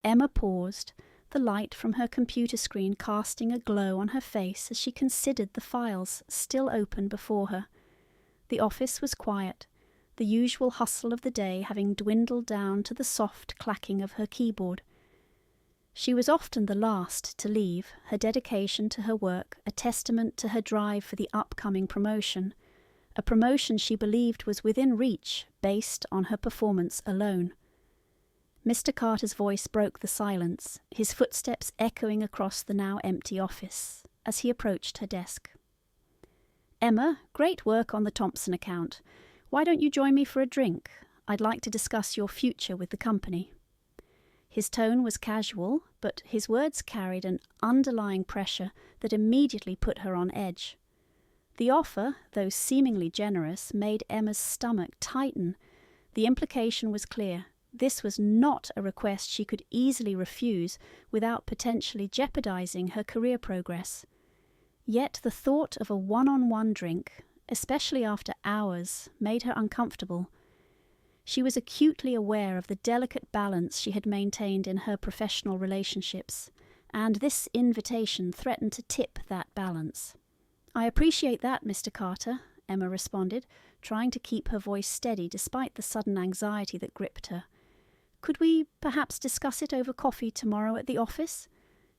Emma paused, the light from her computer screen casting a glow on her face as she considered the files still open before her. The office was quiet, the usual hustle of the day having dwindled down to the soft clacking of her keyboard. She was often the last to leave, her dedication to her work a testament to her drive for the upcoming promotion, a promotion she believed was within reach based on her performance alone. Mr. Carter's voice broke the silence, his footsteps echoing across the now empty office as he approached her desk. "Emma, great work on the Thompson account. Why don't you join me for a drink? I'd like to discuss your future with the company." His tone was casual, but his words carried an underlying pressure that immediately put her on edge. The offer, though seemingly generous, made Emma's stomach tighten. The implication was clear. This was not a request she could easily refuse without potentially jeopardizing her career progress. Yet the thought of a one-on-one drink, especially after hours, made her uncomfortable. She was acutely aware of the delicate balance she had maintained in her professional relationships, and this invitation threatened to tip that balance. "I appreciate that, Mr. Carter," Emma responded, trying to keep her voice steady despite the sudden anxiety that gripped her. "Could we perhaps discuss it over coffee tomorrow at the office?"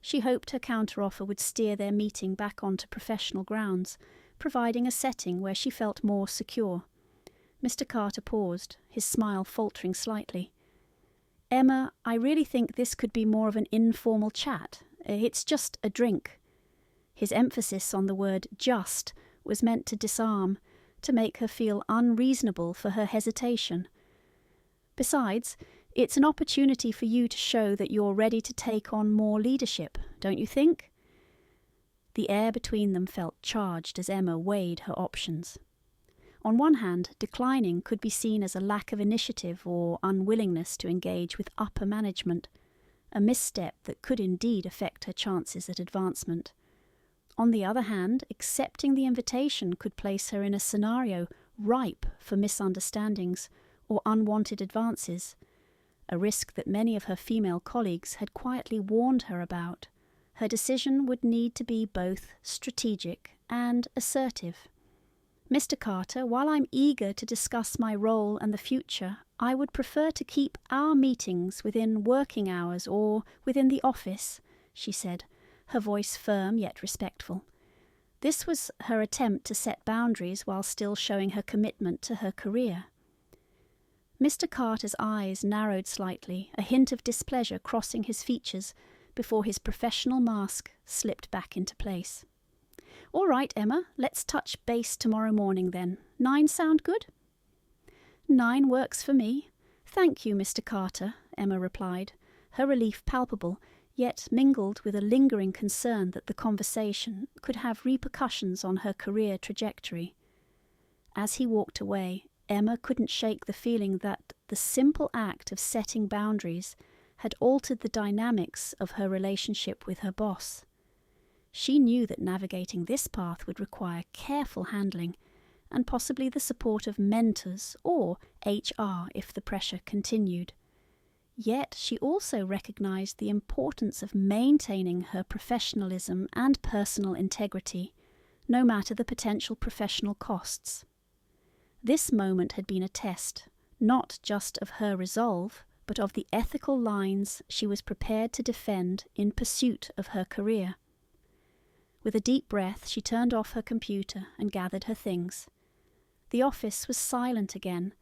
She hoped her counteroffer would steer their meeting back onto professional grounds, providing a setting where she felt more secure. Mr. Carter paused, his smile faltering slightly. "Emma, I really think this could be more of an informal chat. It's just a drink." His emphasis on the word "just" was meant to disarm, to make her feel unreasonable for her hesitation. "Besides, it's an opportunity for you to show that you're ready to take on more leadership, don't you think?" The air between them felt charged as Emma weighed her options. On one hand, declining could be seen as a lack of initiative or unwillingness to engage with upper management, a misstep that could indeed affect her chances at advancement. On the other hand, accepting the invitation could place her in a scenario ripe for misunderstandings or unwanted advances, a risk that many of her female colleagues had quietly warned her about. Her decision would need to be both strategic and assertive. "Mr. Carter, while I'm eager to discuss my role and the future, I would prefer to keep our meetings within working hours or within the office," she said, her voice firm yet respectful. This was her attempt to set boundaries while still showing her commitment to her career. Mr. Carter's eyes narrowed slightly, a hint of displeasure crossing his features before his professional mask slipped back into place. "All right, Emma, let's touch base tomorrow morning then. 9 sound good?" "9 works for me. Thank you, Mr. Carter," Emma replied, her relief palpable, yet mingled with a lingering concern that the conversation could have repercussions on her career trajectory. As he walked away, Emma couldn't shake the feeling that the simple act of setting boundaries had altered the dynamics of her relationship with her boss. She knew that navigating this path would require careful handling and possibly the support of mentors or HR if the pressure continued. Yet she also recognized the importance of maintaining her professionalism and personal integrity, no matter the potential professional costs. This moment had been a test, not just of her resolve, but of the ethical lines she was prepared to defend in pursuit of her career. With a deep breath, she turned off her computer and gathered her things. The office was silent again,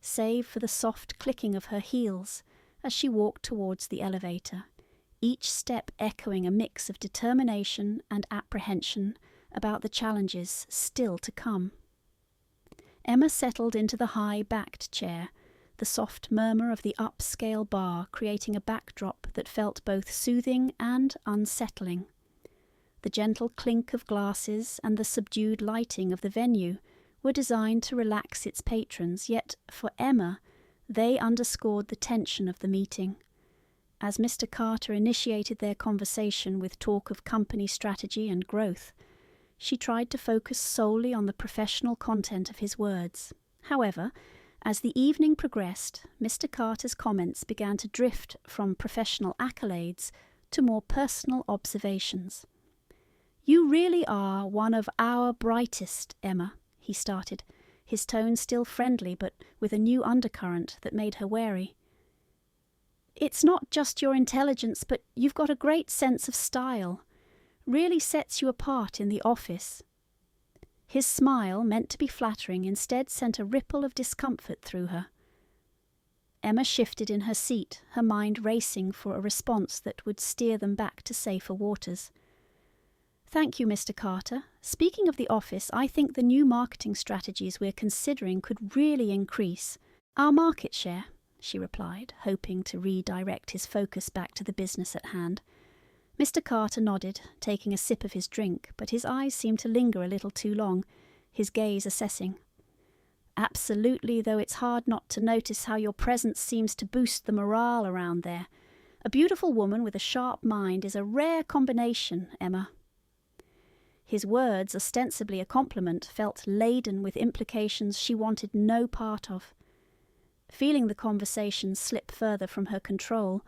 save for the soft clicking of her heels as she walked towards the elevator, each step echoing a mix of determination and apprehension about the challenges still to come. Emma settled into the high-backed chair, the soft murmur of the upscale bar creating a backdrop that felt both soothing and unsettling. The gentle clink of glasses and the subdued lighting of the venue were designed to relax its patrons, yet for Emma, they underscored the tension of the meeting. As Mr. Carter initiated their conversation with talk of company strategy and growth, she tried to focus solely on the professional content of his words. However, As the evening progressed, Mr. Carter's comments began to drift from professional accolades to more personal observations. "You really are one of our brightest, Emma," he started, his tone still friendly but with a new undercurrent that made her wary. "It's not just your intelligence, but you've got a great sense of style. Really sets you apart in the office." His smile, meant to be flattering, instead sent a ripple of discomfort through her. Emma shifted in her seat, her mind racing for a response that would steer them back to safer waters. "Thank you, Mr. Carter. Speaking of the office, I think the new marketing strategies we're considering could really increase our market share," she replied, hoping to redirect his focus back to the business at hand. Mr. Carter nodded, taking a sip of his drink, but his eyes seemed to linger a little too long, his gaze assessing. "Absolutely, though it's hard not to notice how your presence seems to boost the morale around there. A beautiful woman with a sharp mind is a rare combination, Emma." His words, ostensibly a compliment, felt laden with implications she wanted no part of. Feeling the conversation slip further from her control,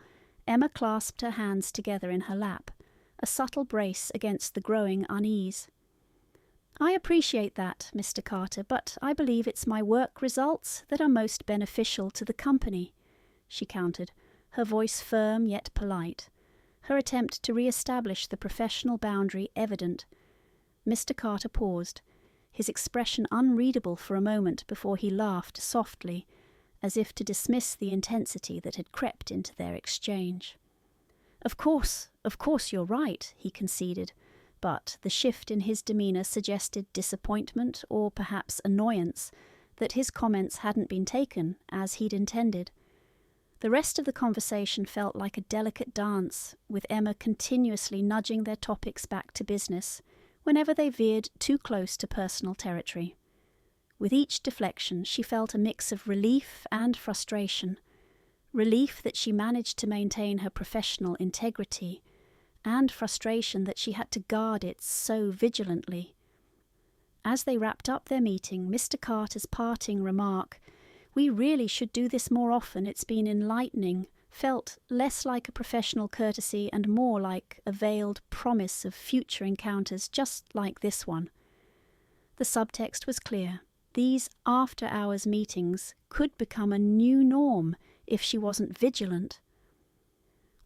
Emma clasped her hands together in her lap, a subtle brace against the growing unease. "I appreciate that, Mr. Carter, but I believe it's my work results that are most beneficial to the company," she countered, her voice firm yet polite, her attempt to re-establish the professional boundary evident. Mr. Carter paused, his expression unreadable for a moment before he laughed softly, as if to dismiss the intensity that had crept into their exchange. Of course you're right," he conceded, but the shift in his demeanour suggested disappointment or perhaps annoyance that his comments hadn't been taken as he'd intended. The rest of the conversation felt like a delicate dance, with Emma continuously nudging their topics back to business whenever they veered too close to personal territory. With each deflection, she felt a mix of relief and frustration. Relief that she managed to maintain her professional integrity, and frustration that she had to guard it so vigilantly. As they wrapped up their meeting, Mr. Carter's parting remark, "We really should do this more often, it's been enlightening," felt less like a professional courtesy and more like a veiled promise of future encounters just like this one. The subtext was clear. These after-hours meetings could become a new norm if she wasn't vigilant.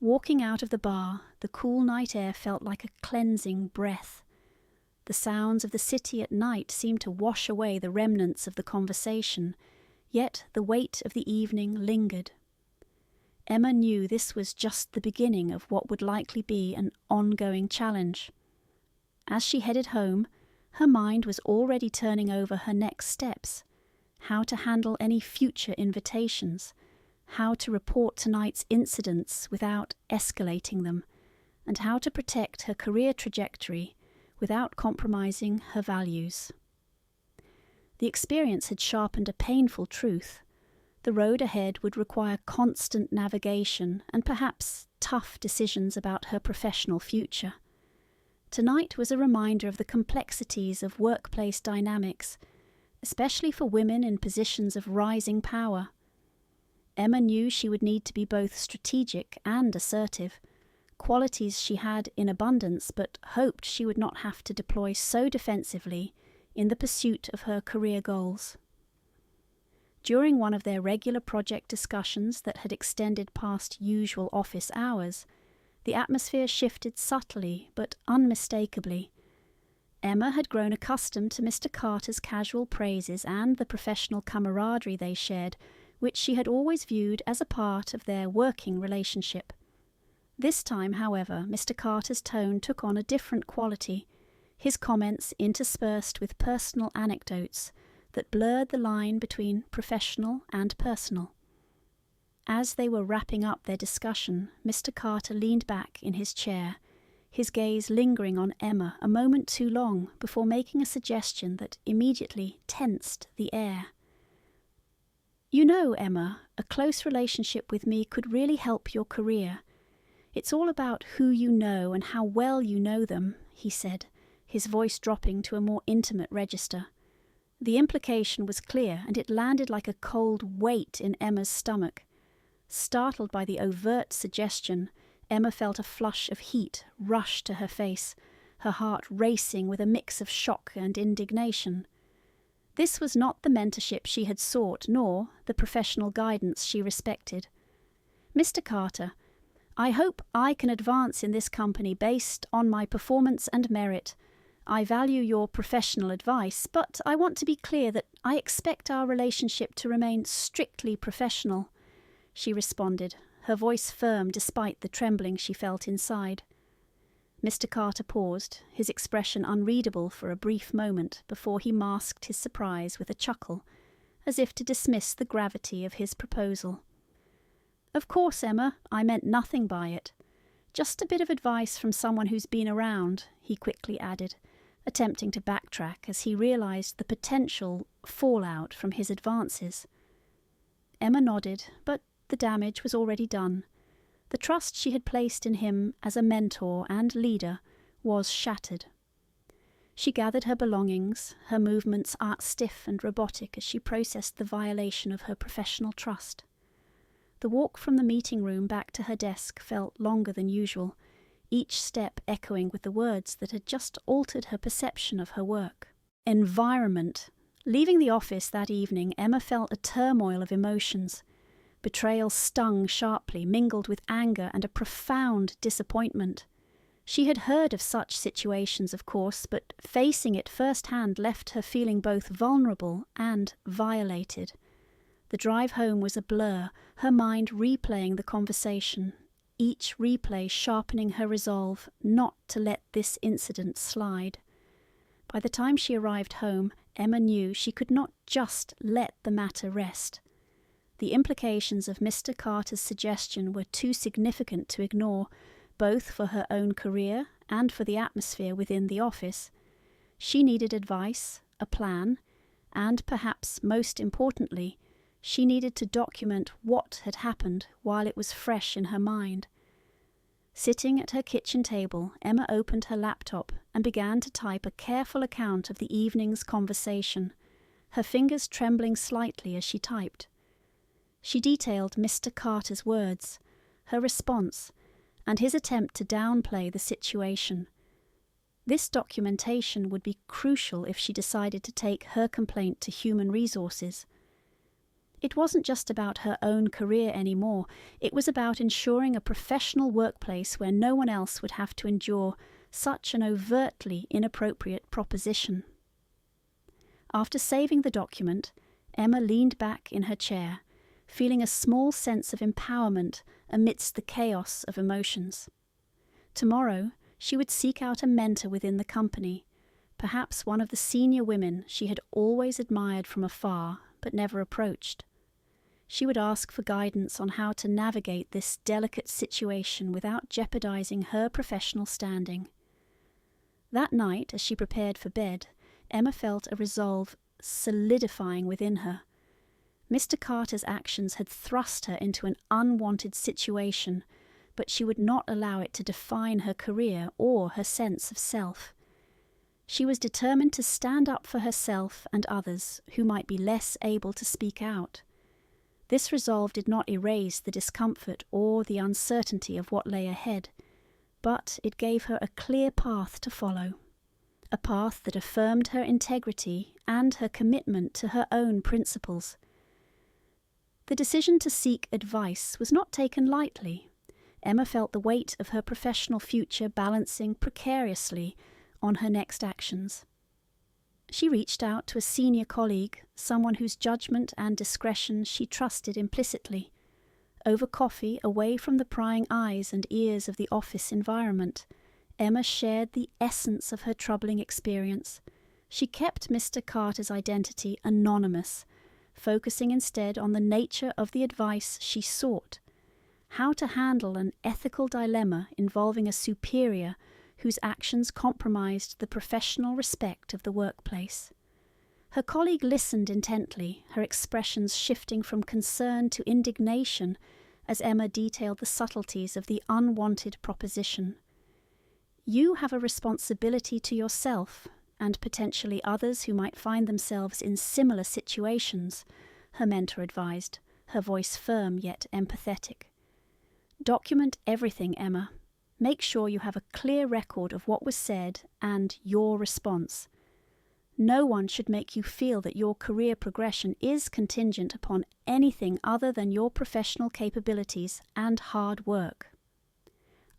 Walking out of the bar, the cool night air felt like a cleansing breath. The sounds of the city at night seemed to wash away the remnants of the conversation, yet the weight of the evening lingered. Emma knew this was just the beginning of what would likely be an ongoing challenge. As she headed home, her mind was already turning over her next steps, how to handle any future invitations, how to report tonight's incidents without escalating them, and how to protect her career trajectory without compromising her values. The experience had sharpened a painful truth. The road ahead would require constant navigation and perhaps tough decisions about her professional future. Tonight was a reminder of the complexities of workplace dynamics, especially for women in positions of rising power. Emma knew she would need to be both strategic and assertive, qualities she had in abundance but hoped she would not have to deploy so defensively in the pursuit of her career goals. During one of their regular project discussions that had extended past usual office hours, the atmosphere shifted subtly but unmistakably. Emma had grown accustomed to Mr. Carter's casual praises and the professional camaraderie they shared, which she had always viewed as a part of their working relationship. This time, however, Mr. Carter's tone took on a different quality, his comments interspersed with personal anecdotes that blurred the line between professional and personal. As they were wrapping up their discussion, Mr. Carter leaned back in his chair, his gaze lingering on Emma a moment too long before making a suggestion that immediately tensed the air. "You know, Emma, a close relationship with me could really help your career. It's all about who you know and how well you know them," he said, his voice dropping to a more intimate register. The implication was clear, and it landed like a cold weight in Emma's stomach. Startled by the overt suggestion, Emma felt a flush of heat rush to her face, her heart racing with a mix of shock and indignation. This was not the mentorship she had sought, nor the professional guidance she respected. "Mr. Carter, I hope I can advance in this company based on my performance and merit. I value your professional advice, but I want to be clear that I expect our relationship to remain strictly professional," she responded, her voice firm despite the trembling she felt inside. Mr. Carter paused, his expression unreadable for a brief moment before he masked his surprise with a chuckle, as if to dismiss the gravity of his proposal. "Of course, Emma, I meant nothing by it. Just a bit of advice from someone who's been around," he quickly added, attempting to backtrack as he realized the potential fallout from his advances. Emma nodded, but the damage was already done. The trust she had placed in him as a mentor and leader was shattered. She gathered her belongings, her movements stiff and robotic as she processed the violation of her professional trust. The walk from the meeting room back to her desk felt longer than usual, each step echoing with the words that had just altered her perception of her work. Environment. Leaving the office that evening, Emma felt a turmoil of emotions. Betrayal stung sharply, mingled with anger and a profound disappointment. She had heard of such situations, of course, but facing it firsthand left her feeling both vulnerable and violated. The drive home was a blur, her mind replaying the conversation, each replay sharpening her resolve not to let this incident slide. By the time she arrived home, Emma knew she could not just let the matter rest. The implications of Mr. Carter's suggestion were too significant to ignore, both for her own career and for the atmosphere within the office. She needed advice, a plan, and perhaps most importantly, she needed to document what had happened while it was fresh in her mind. Sitting at her kitchen table, Emma opened her laptop and began to type a careful account of the evening's conversation, her fingers trembling slightly as she typed. She detailed Mr. Carter's words, her response, and his attempt to downplay the situation. This documentation would be crucial if she decided to take her complaint to human resources. It wasn't just about her own career anymore, it was about ensuring a professional workplace where no one else would have to endure such an overtly inappropriate proposition. After saving the document, Emma leaned back in her chair, feeling a small sense of empowerment amidst the chaos of emotions. Tomorrow, she would seek out a mentor within the company, perhaps one of the senior women she had always admired from afar but never approached. She would ask for guidance on how to navigate this delicate situation without jeopardizing her professional standing. That night, as she prepared for bed, Emma felt a resolve solidifying within her. Mr. Carter's actions had thrust her into an unwanted situation, but she would not allow it to define her career or her sense of self. She was determined to stand up for herself and others who might be less able to speak out. This resolve did not erase the discomfort or the uncertainty of what lay ahead, but it gave her a clear path to follow, a path that affirmed her integrity and her commitment to her own principles. The decision to seek advice was not taken lightly. Emma felt the weight of her professional future balancing precariously on her next actions. She reached out to a senior colleague, someone whose judgment and discretion she trusted implicitly. Over coffee, away from the prying eyes and ears of the office environment, Emma shared the essence of her troubling experience. She kept Mr. Carter's identity anonymous, focusing instead on the nature of the advice she sought, how to handle an ethical dilemma involving a superior whose actions compromised the professional respect of the workplace. Her colleague listened intently, her expressions shifting from concern to indignation as Emma detailed the subtleties of the unwanted proposition. "You have a responsibility to yourself and potentially others who might find themselves in similar situations, her mentor advised, her voice firm yet empathetic. Document everything, Emma. Make sure you have a clear record of what was said and your response. No one should make you feel that your career progression is contingent upon anything other than your professional capabilities and hard work.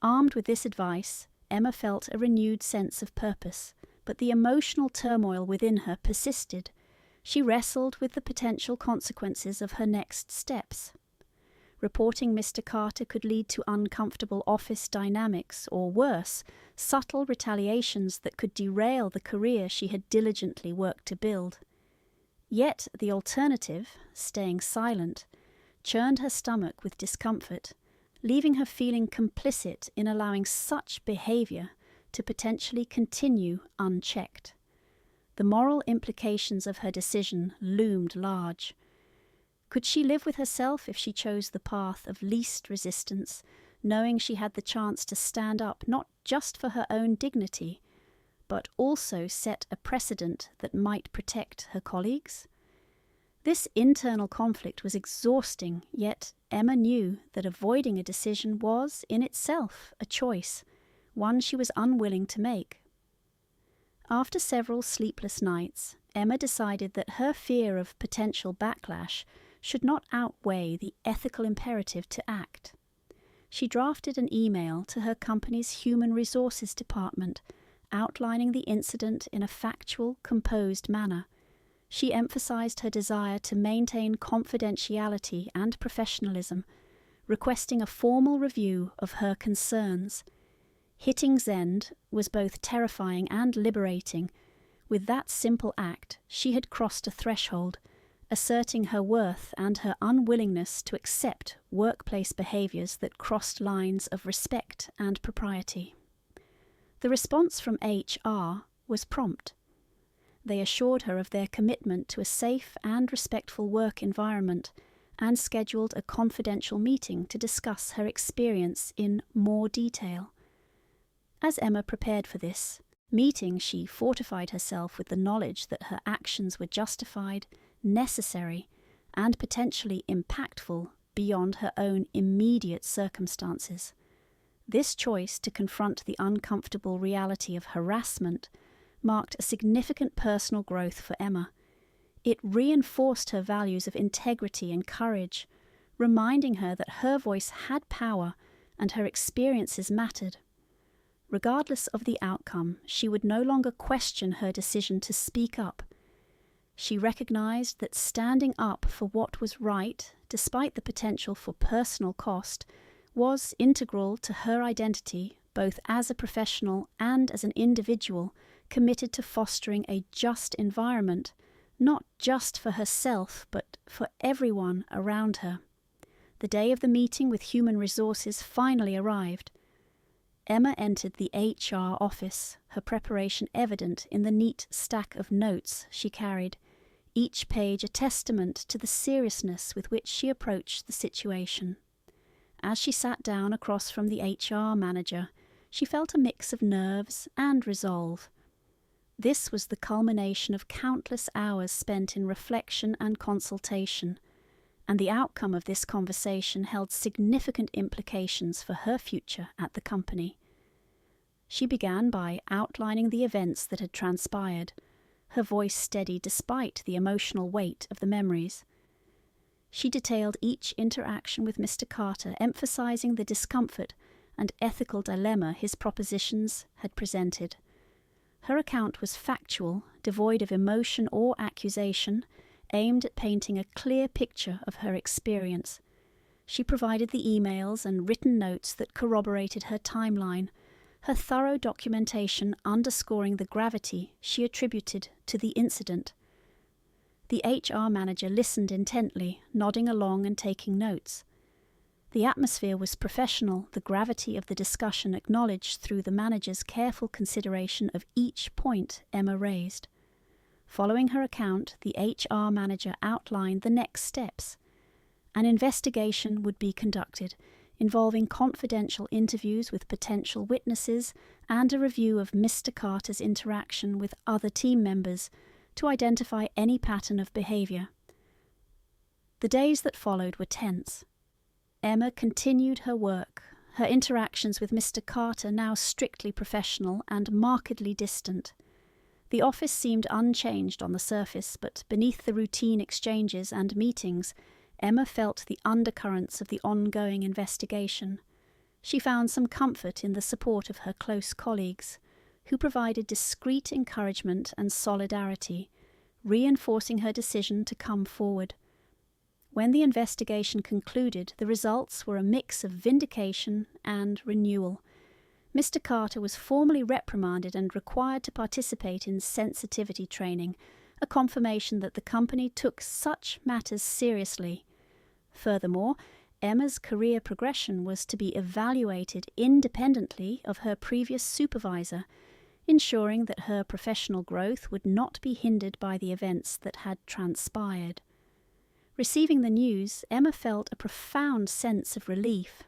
Armed with this advice, Emma felt a renewed sense of purpose, but the emotional turmoil within her persisted. She wrestled with the potential consequences of her next steps. Reporting Mr. Carter could lead to uncomfortable office dynamics, or worse, subtle retaliations that could derail the career she had diligently worked to build. Yet the alternative, staying silent, churned her stomach with discomfort, leaving her feeling complicit in allowing such behavior to potentially continue unchecked. The moral implications of her decision loomed large. Could she live with herself if she chose the path of least resistance, knowing she had the chance to stand up not just for her own dignity, but also set a precedent that might protect her colleagues? This internal conflict was exhausting, yet Emma knew that avoiding a decision was, in itself, a choice, one she was unwilling to make. After several sleepless nights, Emma decided that her fear of potential backlash should not outweigh the ethical imperative to act. She drafted an email to her company's human resources department, outlining the incident in a factual, composed manner. She emphasized her desire to maintain confidentiality and professionalism, requesting a formal review of her concerns. Hitting send was both terrifying and liberating. With that simple act, she had crossed a threshold, asserting her worth and her unwillingness to accept workplace behaviors that crossed lines of respect and propriety. The response from HR was prompt. They assured her of their commitment to a safe and respectful work environment and scheduled a confidential meeting to discuss her experience in more detail. As Emma prepared for this meeting, she fortified herself with the knowledge that her actions were justified, necessary, and potentially impactful beyond her own immediate circumstances. This choice to confront the uncomfortable reality of harassment marked a significant personal growth for Emma. It reinforced her values of integrity and courage, reminding her that her voice had power and her experiences mattered. Regardless of the outcome, she would no longer question her decision to speak up. She recognized that standing up for what was right, despite the potential for personal cost, was integral to her identity, both as a professional and as an individual committed to fostering a just environment, not just for herself, but for everyone around her. The day of the meeting with Human Resources finally arrived. Emma entered the HR office, her preparation evident in the neat stack of notes she carried, each page a testament to the seriousness with which she approached the situation. As she sat down across from the HR manager, she felt a mix of nerves and resolve. This was the culmination of countless hours spent in reflection and consultation, and the outcome of this conversation held significant implications for her future at the company. She began by outlining the events that had transpired, her voice steady despite the emotional weight of the memories. She detailed each interaction with Mr. Carter, emphasizing the discomfort and ethical dilemma his propositions had presented. Her account was factual, devoid of emotion or accusation, aimed at painting a clear picture of her experience. She provided the emails and written notes that corroborated her timeline, her thorough documentation underscoring the gravity she attributed to the incident. The HR manager listened intently, nodding along and taking notes. The atmosphere was professional, the gravity of the discussion acknowledged through the manager's careful consideration of each point Emma raised. Following her account, the HR manager outlined the next steps. An investigation would be conducted, involving confidential interviews with potential witnesses and a review of Mr. Carter's interaction with other team members to identify any pattern of behavior. The days that followed were tense. Emma continued her work, her interactions with Mr. Carter now strictly professional and markedly distant. The office seemed unchanged on the surface, but beneath the routine exchanges and meetings, Emma felt the undercurrents of the ongoing investigation. She found some comfort in the support of her close colleagues, who provided discreet encouragement and solidarity, reinforcing her decision to come forward. When the investigation concluded, the results were a mix of vindication and renewal. Mr. Carter was formally reprimanded and required to participate in sensitivity training, a confirmation that the company took such matters seriously. Furthermore, Emma's career progression was to be evaluated independently of her previous supervisor, ensuring that her professional growth would not be hindered by the events that had transpired. Receiving the news, Emma felt a profound sense of relief.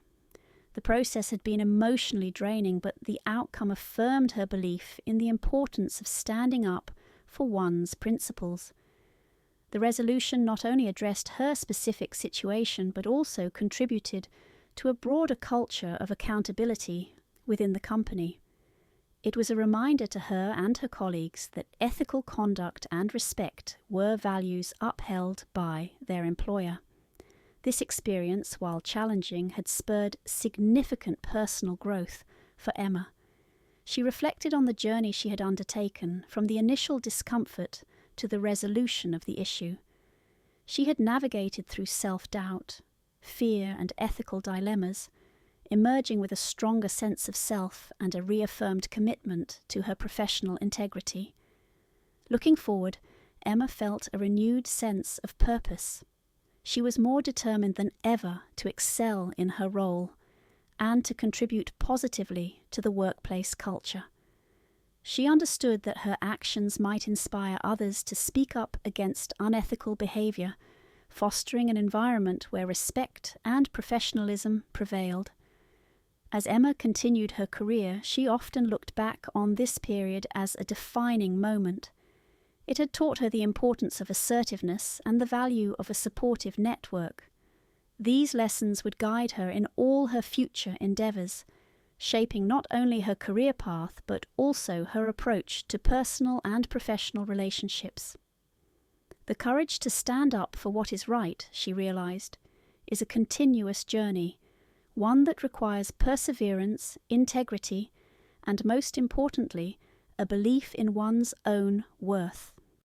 The process had been emotionally draining, but the outcome affirmed her belief in the importance of standing up for one's principles. The resolution not only addressed her specific situation, but also contributed to a broader culture of accountability within the company. It was a reminder to her and her colleagues that ethical conduct and respect were values upheld by their employer. This experience, while challenging, had spurred significant personal growth for Emma. She reflected on the journey she had undertaken, from the initial discomfort to the resolution of the issue. She had navigated through self-doubt, fear, and ethical dilemmas, emerging with a stronger sense of self and a reaffirmed commitment to her professional integrity. Looking forward, Emma felt a renewed sense of purpose. She was more determined than ever to excel in her role and to contribute positively to the workplace culture. She understood that her actions might inspire others to speak up against unethical behavior, fostering an environment where respect and professionalism prevailed. As Emma continued her career, she often looked back on this period as a defining moment. It had taught her the importance of assertiveness and the value of a supportive network. These lessons would guide her in all her future endeavours, shaping not only her career path but also her approach to personal and professional relationships. The courage to stand up for what is right, she realised, is a continuous journey, one that requires perseverance, integrity, and most importantly, a belief in one's own worth.